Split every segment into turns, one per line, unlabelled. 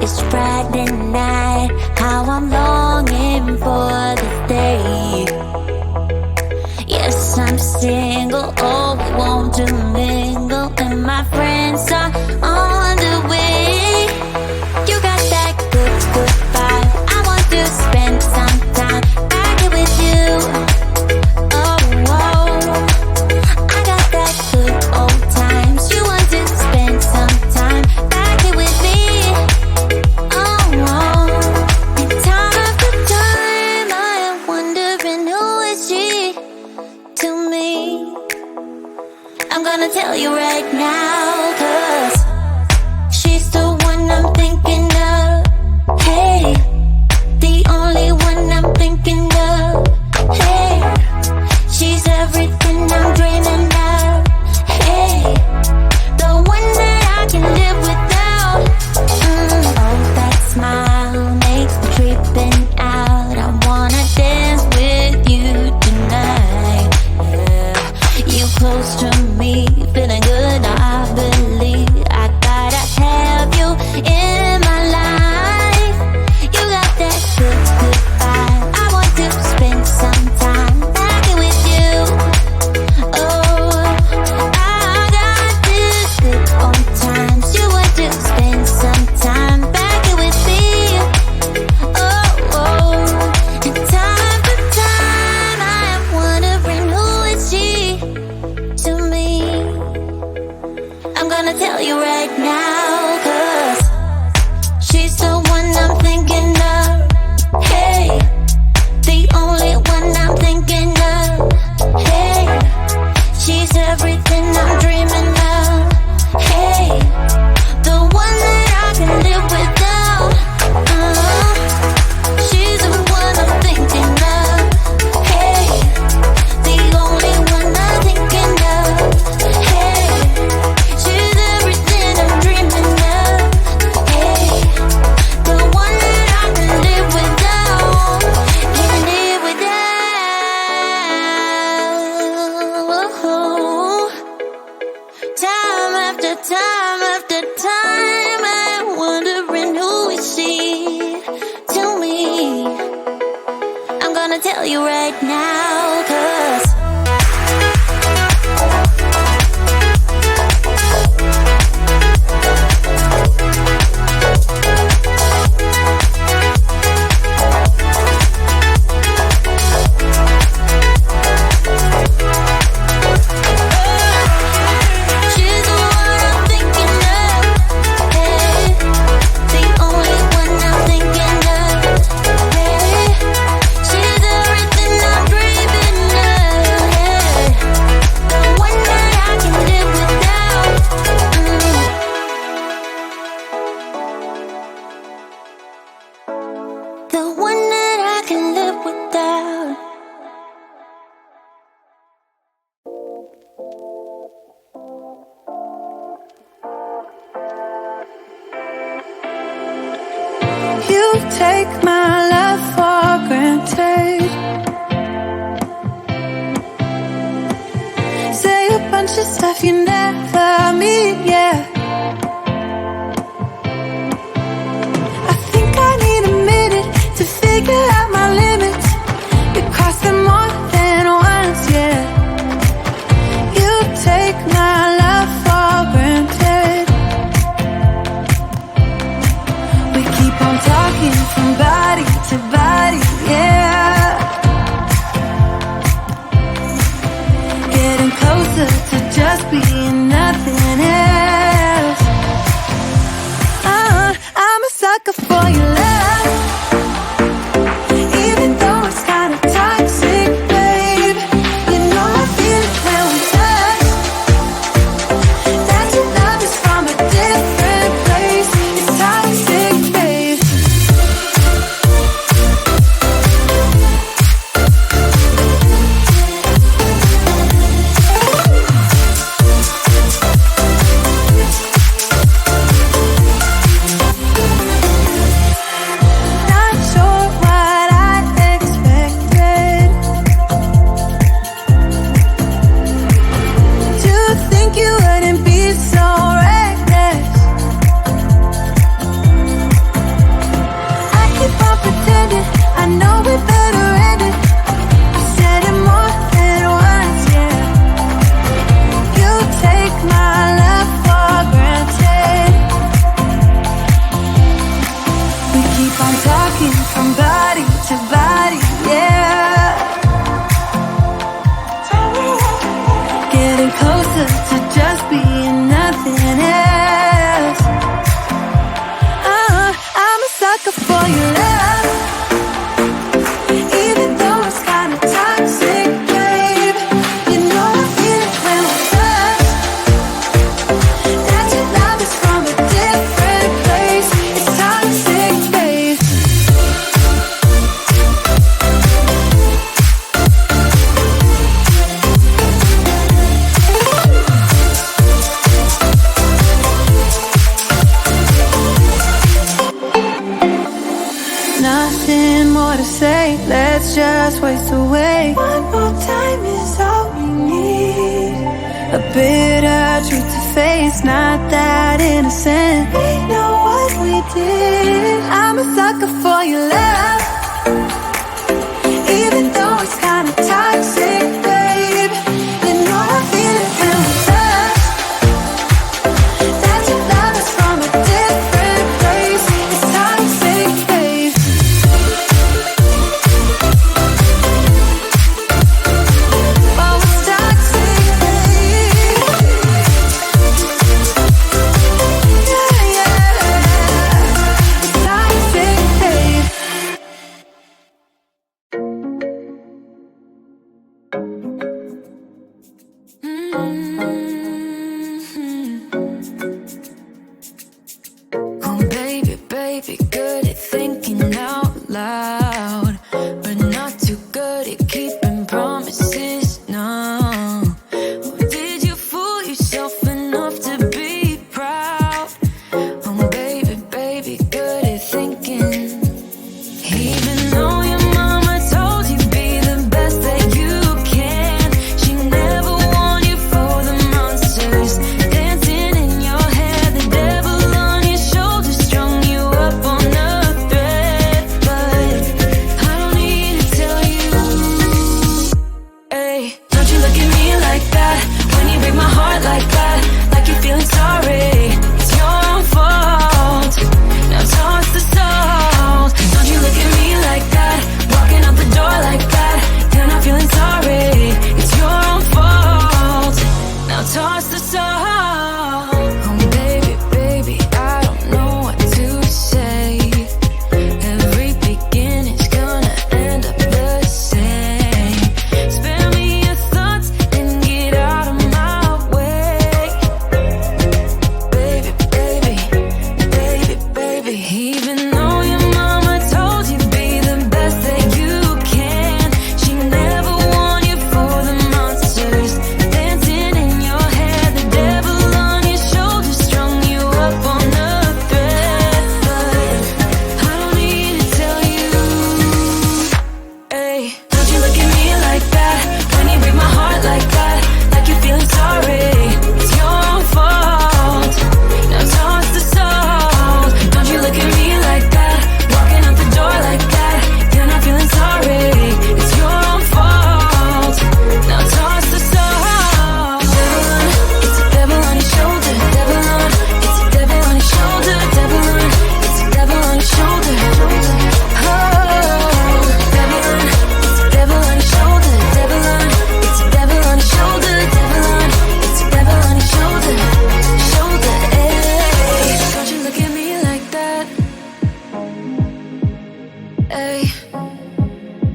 It's Friday night, how I'm longing for this day. Yes, I'm single, oh, we want to mingle, and my friends are on the way. You got that good, good vibe. I want to spend some time back here with you. Oh, whoa. I got that good old times. You want to spend some time back here with me. Oh, whoa. And time after time, I am wondering who is she to me. I'm gonna tell you right now, 'cause she's the one I'm thinking of. Hey, the only one I'm thinking of. Hey, she's everything I'm dreaming of. Hey, the one that I can live without. Oh, that smile makes me tripping out. I wanna dance with you tonight. Yeah, you close to me, feeling good. I believe I gotta have you in my life. You got that good, good vibe. I want to spend some time back here with you. Oh, I got this good old times. You want to spend some time back here with me. Oh, and time after time, I am wondering who is she to me. I'm gonna tell you right now, 'cause she's the one I'm thinking of. Hey, the only one I'm thinking of. Hey, she's everything I'm dreaming of. Hey, the one that I can live without. She's the one I'm thinking of. Hey, the only one I'm thinking of. Hey, she's everything I'm dreaming of. Hey, the one that I can live without. Can live without. Time after time after time, I'm wondering who is she to me. I'm gonna tell you right now, 'cause she's the one I'm thinking of. Hey, the only one I'm thinking of. Hey, she's everything I'm dreaming of. Hey, the one that I can live without. The one that I can live without.
You take my love for granted. Say a bunch of stuff you never mean, yeah. I think I need a minute to figure out my limits. You cross them more than once, yeah. You take my love for granted. We keep on talking from body to body, yeah. Getting closer to just being nothing else. I'm a sucker for your love, even though it's kinda toxic, babe. choice away. One more time is all we need. A bitter truth to face, not that innocent. We know what we did. I'm a sucker for your love, even though it's kinda toxic, babe. You know I feel it when we touch. That your love is from a different place. It's toxic, babe. Oh, it's toxic, babe. Yeah, yeah. It's toxic, babe.
Oh, baby, baby, good at thinking out loud, but not too good at keeping promises. No. Did you fool yourself enough to be proud? Oh, baby, baby, good at thinking. Even though your mama told you be the best that you can, she never warned you for the monsters dancing in your head. The devil on your shoulder strung you up on a thread. But I don't need to tell you, hey, don't you look at me like that when you break my heart like that, like you're feeling sorry. It's your own fault. Now toss the salt. Don't you look at me like that, walking out the door like that. You're not feeling sorry. It's your own fault. Now toss the salt. Oh, baby, baby, I don't know what to say. Every beginning's gonna end up the same. Spare me your thoughts and get out of my way. Baby, baby, baby, baby. Even though your mama told you be the best that you can, she never warned you for the monsters dancing in your head. The devil on your shoulder strung you up on a thread. But I don't need to tell you, hey, don't you look at me like that when you break my heart like that, like you're feeling sorry. It's your own fault. Now toss the salt. Don't you look at me like that, walking out the door like that. You're not feeling sorry. It's your own fault. Now toss the salt. It's a devil on your shoulder. Devil on. It's a devil on your shoulder. Devil on. It's a devil on your shoulder. Oh, devil on. It's a devil on your shoulder. Devil on. It's a devil on your shoulder. Devil on. It's a devil on your shoulder. Shoulder. Hey, don't you look at me like that. Hey,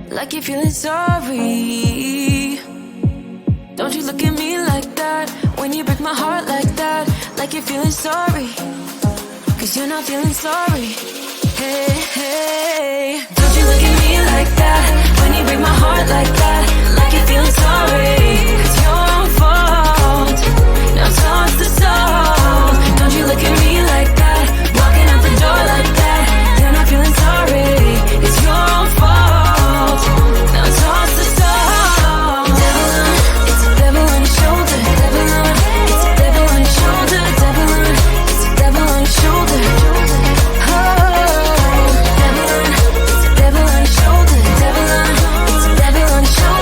like you're feeling sorry. Don't you look at me like that when you break my heart like that, like you're feeling sorry. Cause you're not feeling sorry. Hey, hey, don't you look at me like that when you break my heart like that, like you're feeling sorry. It's your own fault. Now toss the salt. Don't you look at me like that, walking out the door like that. You're not feeling sorry. It's your own fault. Now toss the salt. Devil on. It's a devil on your shoulder. Devil on. It's a devil on your shoulder. Devil on. It's a devil on your shoulder. Oh, devil on. It's a devil on your shoulder. Devil on. It's a devil on your shoulder.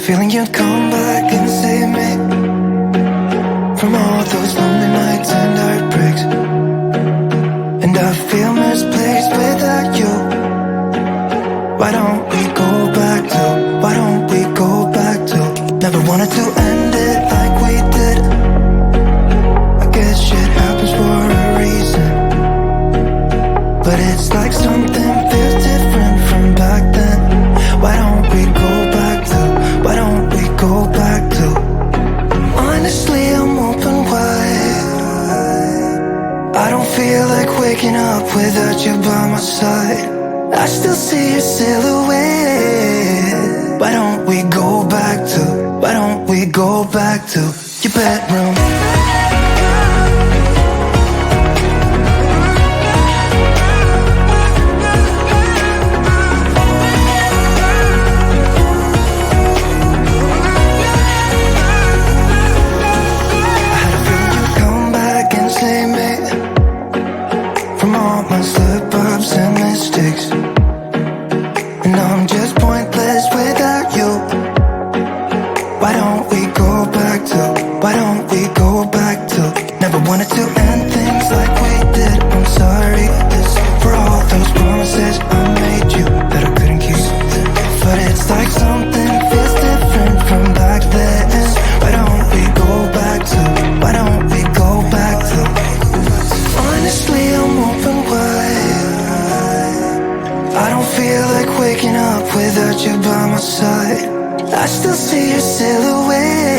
feeling you'd come back and save me from all those lonely nights and heartbreaks. And I feel misplaced without you. Why don't we go back to, why don't we go back to? Never wanted to end it like we did. I guess shit happens for a reason, but it's like something feels different from back then. Why don't we go back to, why don't we go back to? Honestly, I'm open wide. I don't feel like waking up without you by my side. I still see your silhouette. Why don't we go back to, why don't we go back to your bedroom? And I'm just pointless without you. Why don't we go back to, why don't we go back to? Never wanted to end things like we did. I'm sorry for all those promises I made you that I couldn't keep. But it's like something feels different from back then. Why don't we go back to, why don't we go back to? Honestly, I'm open wide. I don't feel like waking up without you by my side. I still see your silhouette.